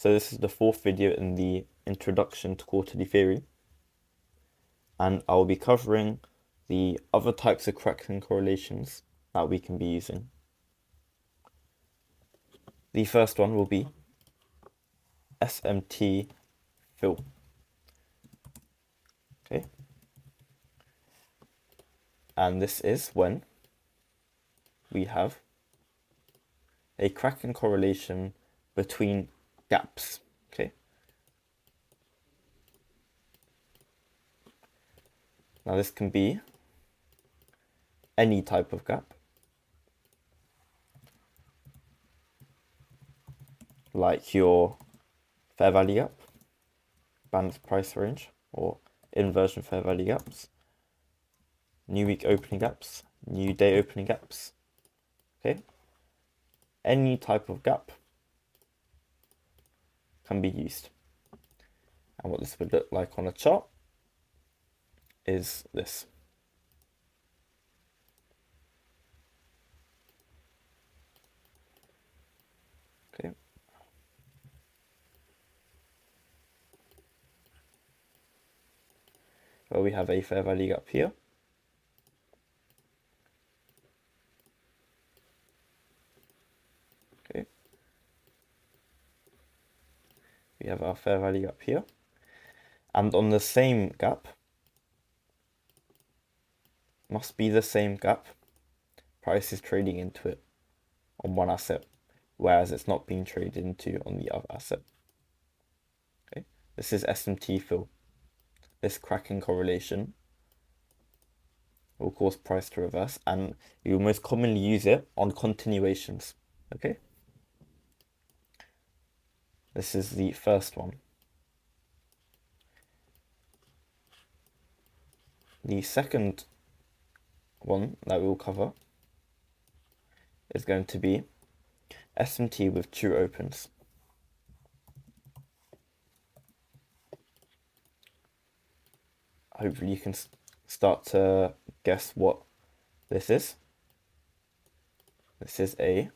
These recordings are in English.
So this is the fourth video in the introduction to quarterly theory, and I'll be covering the other types of cracking correlations that we can be using. The first one will be SMT fill. Okay. And this is when we have a cracking correlation between gaps. Okay. Now this can be any type of gap, like your fair value gap, balanced price range, or inversion fair value gaps, new week opening gaps, new day opening gaps. Okay, any type of gap can be used. And what this would look like on a chart is this. Okay. Well, we have a fair value gap here. Okay. We have our fair value gap here. And on the same gap, must be the same gap, price is trading into it on one asset, whereas it's not being traded into on the other asset. Okay, this is SMT fill. This cracking correlation will cause price to reverse, and you will most commonly use it on continuations. Okay, this is the first one. The second one that we will cover is going to be SMT with true opens. Hopefully you can start to guess what this is. This is a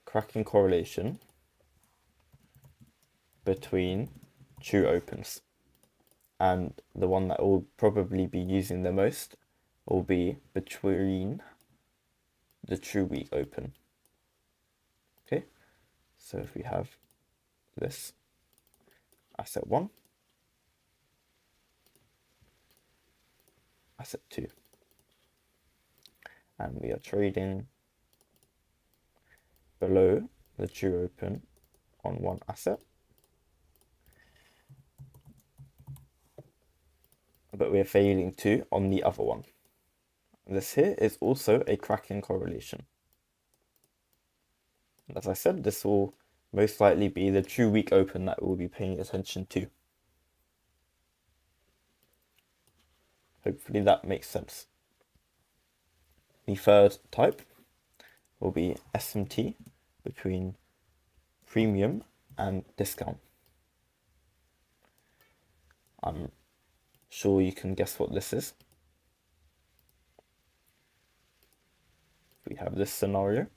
cracking correlation between true opens. And the one that will probably be using the most will be between the true week open. Okay, so if we have this asset 1, asset 2, and we are trading below the true open on one asset, but we're failing to on the other one. This here is also a cracking correlation. As I said, this will most likely be the true week open that we'll be paying attention to. Hopefully that makes sense. The third type will be SMT between premium and discount. I'm sure you can guess what this is. We have this scenario,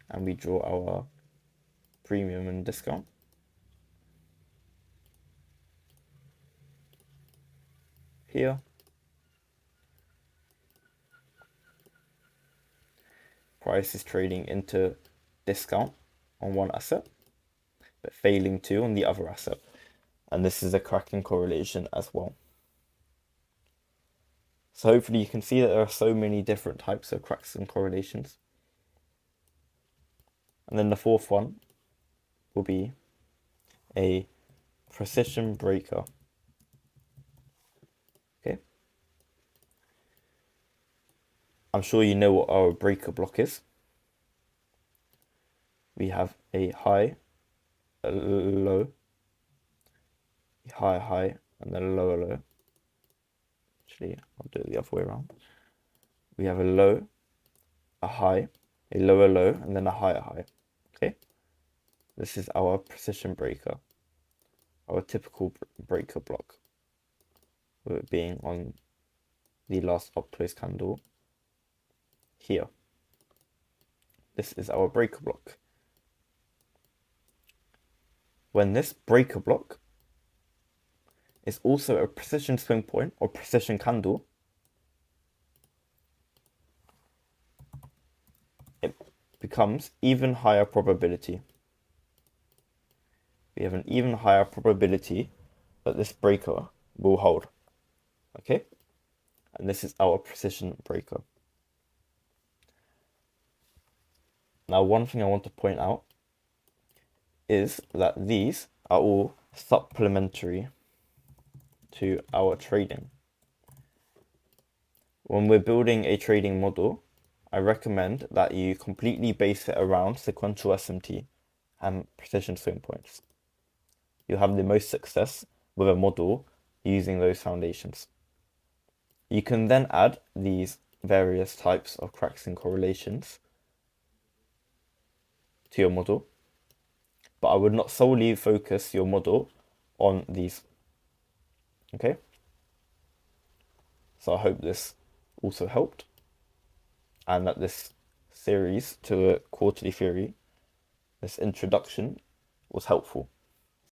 and we draw our premium and discount. Here, price is trading into discount on one asset, but failing to on the other asset. And this is a cracking correlation as well. So hopefully you can see that there are so many different types of cracks and correlations. And then the fourth one will be a precision breaker. Okay. I'm sure you know what our breaker block is. We have a high, a low, a high, and then a lower low. Actually, I'll do it the other way around. We have a low, a high, a lower low, and then a higher high. Okay, this is our precision breaker, our typical breaker block, with it being on the last up close candle here. This is our breaker block. When this breaker block is also a precision swing point or precision candle, it becomes even higher probability. We have an even higher probability that this breaker will hold. Okay? And this is our precision breaker. Now, one thing I want to point out is that these are all supplementary to our trading. When we're building a trading model, I recommend that you completely base it around sequential SMT and precision swing points. You'll have the most success with a model using those foundations. You can then add these various types of cracks and correlations to your model, but I would not solely focus your model on these. Okay? So I hope this also helped, and that this series to a quarterly theory, this introduction, was helpful.